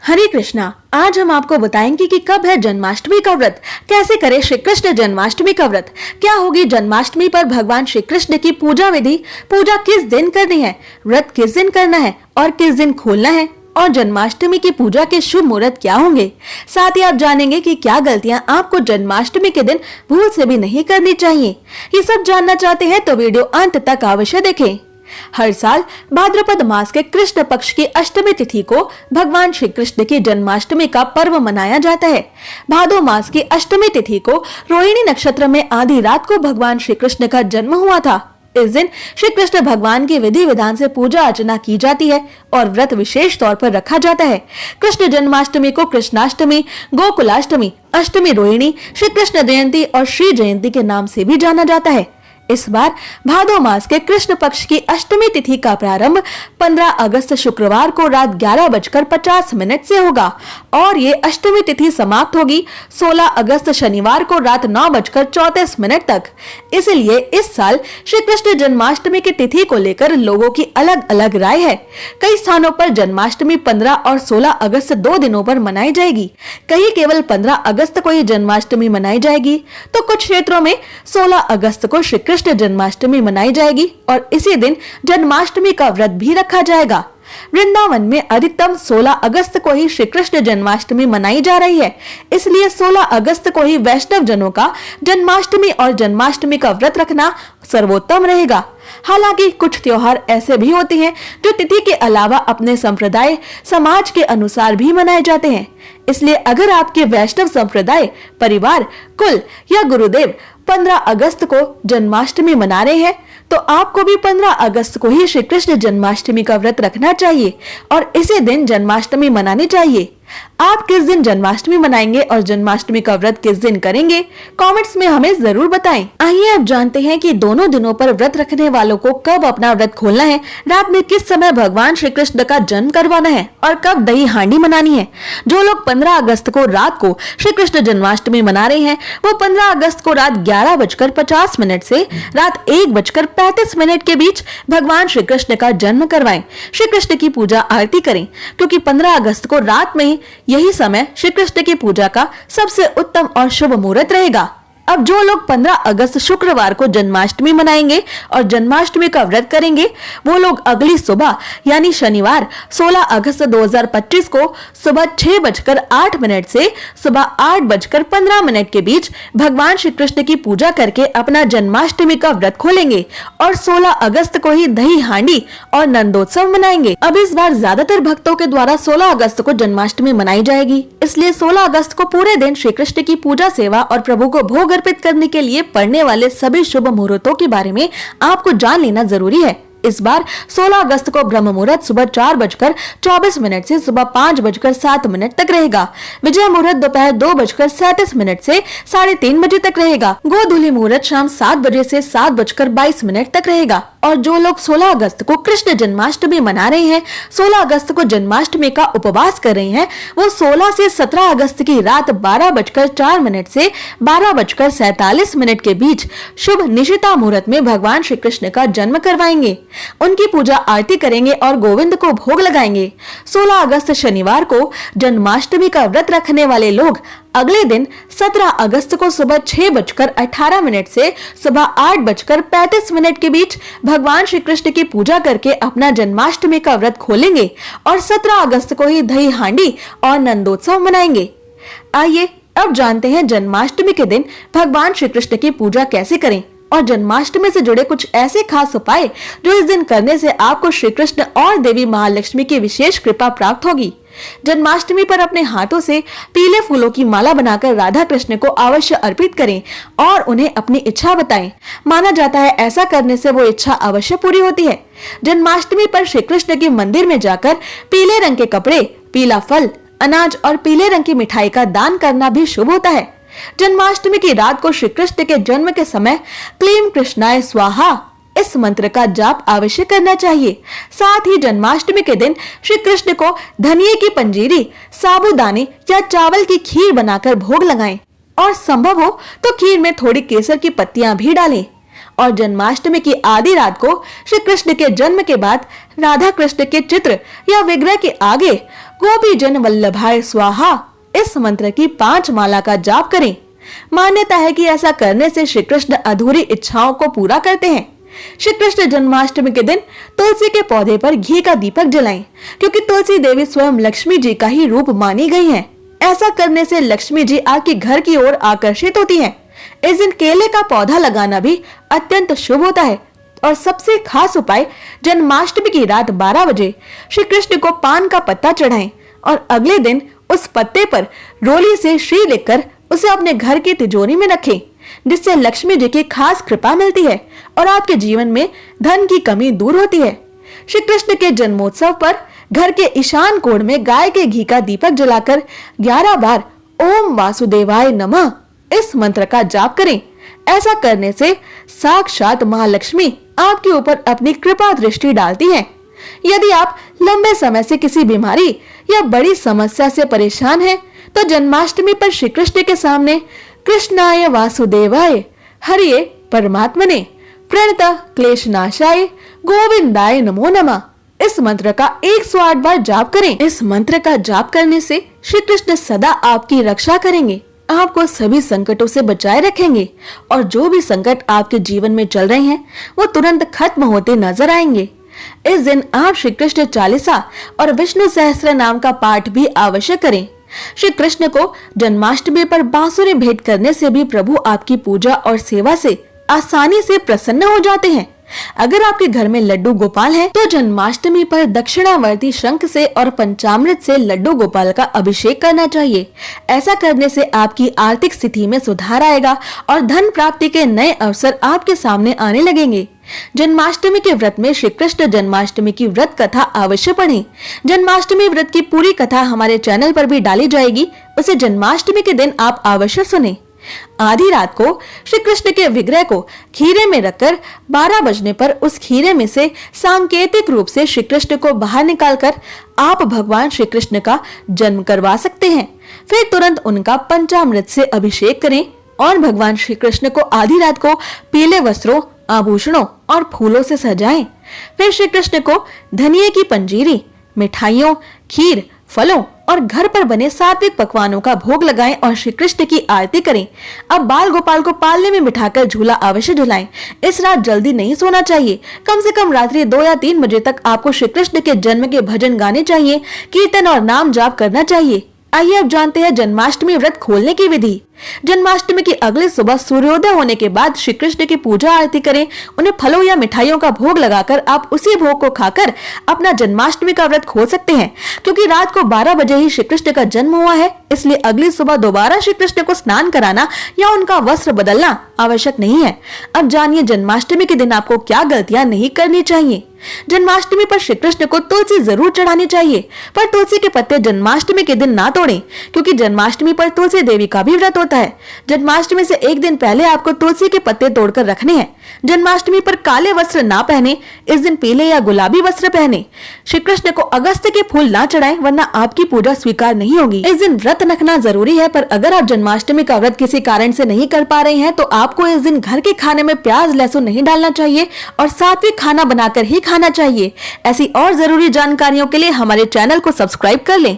हरे कृष्णा। आज हम आपको बताएंगे कि कब है जन्माष्टमी का व्रत, कैसे करें श्री कृष्ण जन्माष्टमी का व्रत, क्या होगी जन्माष्टमी पर भगवान श्री कृष्ण की पूजा विधि, पूजा किस दिन करनी है, व्रत किस दिन करना है और किस दिन खोलना है, और जन्माष्टमी की पूजा के शुभ मुहूर्त क्या होंगे। साथ ही आप जानेंगे कि क्या गलतियां आपको जन्माष्टमी के दिन भूल से भी नहीं करनी चाहिए। ये सब जानना चाहते हैं तो वीडियो अंत तक अवश्य देखें। हर साल भाद्रपद मास के कृष्ण पक्ष की अष्टमी तिथि को भगवान श्री कृष्ण की जन्माष्टमी का पर्व मनाया जाता है। भादो मास की अष्टमी तिथि को रोहिणी नक्षत्र में आधी रात को भगवान श्री कृष्ण का जन्म हुआ था। इस दिन श्री कृष्ण भगवान की विधि विधान से पूजा अर्चना की जाती है और व्रत विशेष तौर पर रखा जाता है। कृष्ण जन्माष्टमी को कृष्णाष्टमी, गोकुलाष्टमी, अष्टमी रोहिणी, श्री कृष्ण जयंती और श्री जयंती के नाम से भी जाना जाता है। इस बार भादो मास के कृष्ण पक्ष की अष्टमी तिथि का प्रारंभ 15 अगस्त शुक्रवार को रात 11:50 से होगा और ये अष्टमी तिथि समाप्त होगी 16 अगस्त शनिवार को रात 9:34 तक। इसलिए इस साल श्री कृष्ण जन्माष्टमी की तिथि को लेकर लोगों की अलग अलग राय है। कई स्थानों पर जन्माष्टमी 15 और 16 अगस्त 2 दिनों पर मनाई जाएगी, कहीं केवल 15 अगस्त को ही जन्माष्टमी मनाई जाएगी, तो कुछ क्षेत्रों में 16 अगस्त को श्री कृष्ण जन्माष्टमी मनाई जाएगी और इसी दिन जन्माष्टमी का व्रत भी रखा जाएगा। वृंदावन में अधिकतम 16 अगस्त को ही श्री कृष्ण जन्माष्टमी मनाई जा रही है, इसलिए 16 अगस्त को ही वैष्णव जनों का जन्माष्टमी और जन्माष्टमी का व्रत रखना सर्वोत्तम रहेगा। हालांकि कुछ त्योहार ऐसे भी होते हैं जो तिथि के अलावा अपने संप्रदाय समाज के अनुसार भी मनाए जाते हैं। इसलिए अगर आपके वैष्णव संप्रदाय, परिवार, कुल या गुरुदेव 15 अगस्त को जन्माष्टमी मना रहे हैं तो आपको भी 15 अगस्त को ही श्री कृष्ण जन्माष्टमी का व्रत रखना चाहिए और इसी दिन जन्माष्टमी मनानी चाहिए। आप किस दिन जन्माष्टमी मनाएंगे और जन्माष्टमी का व्रत किस दिन करेंगे, कमेंट्स में हमें जरूर बताएं। आइए अब जानते हैं कि दोनों दिनों पर व्रत रखने वालों को कब अपना व्रत खोलना है, रात में किस समय भगवान श्री कृष्ण का जन्म करवाना है और कब दही हांडी मनानी है। जो लोग 15 अगस्त को रात को श्री कृष्ण जन्माष्टमी मना रहे हैं वो 15 अगस्त को रात 11:50 से रात 1:35 के बीच भगवान श्री कृष्ण का जन्म करवाएं। श्री कृष्ण की पूजा आरती करें, क्योंकि 15 अगस्त को रात में यही समय श्री कृष्ण की पूजा का सबसे उत्तम और शुभ मुहूर्त रहेगा। अब जो लोग 15 अगस्त शुक्रवार को जन्माष्टमी मनाएंगे और जन्माष्टमी का व्रत करेंगे वो लोग अगली सुबह यानी शनिवार 16 अगस्त 2025 को सुबह 6:08 से सुबह 8:15 के बीच भगवान श्री कृष्ण की पूजा करके अपना जन्माष्टमी का व्रत खोलेंगे और 16 अगस्त को ही दही हांडी और नंदोत्सव मनाएंगे। अब इस बार ज्यादातर भक्तों के द्वारा 16 अगस्त को जन्माष्टमी मनाई जाएगी, इसलिए 16 अगस्त को पूरे दिन श्री कृष्ण की पूजा सेवा और प्रभु को भोग अर्पित करने के लिए पड़ने वाले सभी शुभ मुहूर्तों के बारे में आपको जान लेना जरूरी है। इस बार 16 अगस्त को ब्रह्म मुहूर्त सुबह 4:24 से सुबह 5:07 तक रहेगा। विजय मुहूर्त दोपहर 2:37 से 3:30 बजे तक रहेगा। गोधूली मुहूर्त शाम 7 बजे से 7:22 तक रहेगा। और जो लोग 16 अगस्त को कृष्ण जन्माष्टमी मना रहे हैं, 16 अगस्त को जन्माष्टमी का उपवास कर रहे हैं, वो 16 से 17 अगस्त की रात 12:04 से 12:47 के बीच शुभ निशिता मुहूर्त में भगवान श्री कृष्ण का जन्म करवाएंगे, उनकी पूजा आरती करेंगे और गोविंद को भोग लगाएंगे। 16 अगस्त शनिवार को जन्माष्टमी का व्रत रखने वाले लोग अगले दिन 17 अगस्त को सुबह 6:18 से सुबह 8:35 के बीच भगवान श्री कृष्ण की पूजा करके अपना जन्माष्टमी का व्रत खोलेंगे और 17 अगस्त को ही दही हांडी और नंदोत्सव मनाएंगे। आइए अब जानते हैं जन्माष्टमी के दिन भगवान श्री कृष्ण की पूजा कैसे करें और जन्माष्टमी से जुड़े कुछ ऐसे खास उपाय जो इस दिन करने से आपको श्री कृष्ण और देवी महालक्ष्मी की विशेष कृपा प्राप्त होगी। जन्माष्टमी पर अपने हाथों से पीले फूलों की माला बनाकर राधा कृष्ण को अवश्य अर्पित करें और उन्हें अपनी इच्छा बताएं। माना जाता है ऐसा करने से वो इच्छा अवश्य पूरी होती है। जन्माष्टमी पर श्री कृष्ण के मंदिर में जाकर पीले रंग के कपड़े, पीला फल, अनाज और पीले रंग की मिठाई का दान करना भी शुभ होता है। जन्माष्टमी की रात को श्री कृष्ण के जन्म के समय क्लीं कृष्णाय स्वाहा इस मंत्र का जाप अवश्य करना चाहिए। साथ ही जन्माष्टमी के दिन श्री कृष्ण को धनिये की पंजीरी, साबूदाने या चावल की खीर बनाकर भोग लगाएं और संभव हो तो खीर में थोड़ी केसर की पत्तियां भी डालें। और जन्माष्टमी की आधी रात को श्री कृष्ण के जन्म के बाद राधा कृष्ण के चित्र या विग्रह के आगे गोपी जन वल्लभाय स्वाहा इस मंत्र की 5 माला का जाप करें। मान्यता है कि ऐसा करने से श्री कृष्ण अधूरी इच्छाओं को पूरा करते हैं। श्री कृष्ण जन्माष्टमी के दिन तुलसी के पौधे पर घी का दीपक जलाएं, क्योंकि तुलसी देवी स्वयं लक्ष्मी जी का ही रूप मानी गई हैं। ऐसा करने से लक्ष्मी जी आपके घर की ओर आकर्षित होती हैं। इस दिन केले का पौधा लगाना भी अत्यंत शुभ होता है। और सबसे खास उपाय, जन्माष्टमी की रात 12 बजे श्री कृष्ण को पान का पत्ता चढ़ाएं और अगले दिन उस पत्ते पर रोली से श्री लिखकर उसे अपने घर की तिजोरी में रखें, जिससे लक्ष्मी जी की खास कृपा मिलती है और आपके जीवन में धन की कमी दूर होती है। श्री कृष्ण के जन्मोत्सव पर घर के ईशान कोण में गाय के घी का दीपक जलाकर 11 बार ओम वासुदेवाय नमः इस मंत्र का जाप करें। ऐसा करने से साक्षात महालक्ष्मी आपके ऊपर अपनी कृपा दृष्टि डालती हैं। यदि आप लंबे समय से किसी बीमारी या बड़ी समस्या से परेशान हैं, तो जन्माष्टमी पर श्री कृष्ण के सामने कृष्णाय वासुदेवाय हरिये परमात्मने प्रणतः क्लेशनाशाय गोविंदाय नमो नमः इस मंत्र का 108 बार जाप करें। इस मंत्र का जाप करने से श्री कृष्ण सदा आपकी रक्षा करेंगे, आपको सभी संकटों से बचाए रखेंगे और जो भी संकट आपके जीवन में चल रहे हैं वो तुरंत खत्म होते नजर आएंगे। इस दिन आप श्री कृष्ण चालीसा और विष्णु सहस्त्र नाम का पाठ भी अवश्य करें। श्री कृष्ण को जन्माष्टमी पर बांसुरी भेंट करने से भी प्रभु आपकी पूजा और सेवा से आसानी से प्रसन्न हो जाते हैं। अगर आपके घर में लड्डू गोपाल हैं, तो जन्माष्टमी पर दक्षिणावर्ती शंख से और पंचामृत से लड्डू गोपाल का अभिषेक करना चाहिए। ऐसा करने से आपकी आर्थिक स्थिति में सुधार आएगा और धन प्राप्ति के नए अवसर आपके सामने आने लगेंगे। जन्माष्टमी के व्रत में श्री कृष्ण जन्माष्टमी की व्रत कथा अवश्य पढ़ें। जन्माष्टमी व्रत की पूरी कथा हमारे चैनल पर भी डाली जाएगी, उसे जन्माष्टमी के दिन आप अवश्य सुनें। आधी रात को श्री कृष्ण के विग्रह को खीरे में रखकर 12 बजने पर उस खीरे में से सांकेतिक रूप से श्री कृष्ण को बाहर निकालकर आप भगवान श्री कृष्ण का जन्म करवा सकते हैं। फिर तुरंत उनका पंचामृत से अभिषेक करें और भगवान श्री कृष्ण को आधी रात को पीले वस्त्रों, आभूषणों और फूलों से सजाएं। फिर श्री कृष्ण को धनिये की पंजीरी, मिठाइयों, खीर, फलों और घर पर बने सात्विक पकवानों का भोग लगाएं और श्री कृष्ण की आरती करें। अब बाल गोपाल को पालने में बिठाकर झूला अवश्य झुलाएं। इस रात जल्दी नहीं सोना चाहिए। कम से कम रात्रि 2 या 3 बजे तक आपको श्री कृष्ण के जन्म के भजन गाने चाहिए, कीर्तन और नाम जाप करना चाहिए। आइए अब जानते हैं जन्माष्टमी व्रत खोलने की विधि। जन्माष्टमी की अगली सुबह सूर्योदय होने के बाद श्री कृष्ण की पूजा आरती करें। उन्हें फलों या मिठाइयों का भोग लगाकर आप उसी भोग को खाकर अपना जन्माष्टमी का व्रत खोल सकते हैं। क्योंकि रात को 12 बजे ही श्री कृष्ण का जन्म हुआ है, इसलिए अगली सुबह दोबारा श्री कृष्ण को स्नान कराना या उनका वस्त्र बदलना आवश्यक नहीं है। अब जानिए जन्माष्टमी के दिन आपको क्या गलतियां नहीं करनी चाहिए। जन्माष्टमी पर श्री कृष्ण को तुलसी जरूर चढ़ानी चाहिए, पर तुलसी के पत्ते जन्माष्टमी के दिन ना तोड़ें, क्योंकि जन्माष्टमी पर तुलसी देवी का भी व्रत होता है। जन्माष्टमी से एक दिन पहले आपको तुलसी के पत्ते तोड़कर रखने हैं। जन्माष्टमी पर काले वस्त्र ना पहने, इस दिन पीले या गुलाबी वस्त्र पहने। श्री कृष्ण को अगस्त के फूल ना चढ़ाएं, वरना आपकी पूजा स्वीकार नहीं होगी। इस दिन व्रत रखना जरूरी है, पर अगर आप जन्माष्टमी का व्रत किसी कारण से नहीं कर पा रहे हैं, तो आपको इस दिन घर के खाने में प्याज लहसुन नहीं डालना चाहिए और सात्विक खाना बनाकर ही खाना चाहिए। ऐसी और जरूरी जानकारियों के लिए हमारे चैनल को सब्सक्राइब कर लें।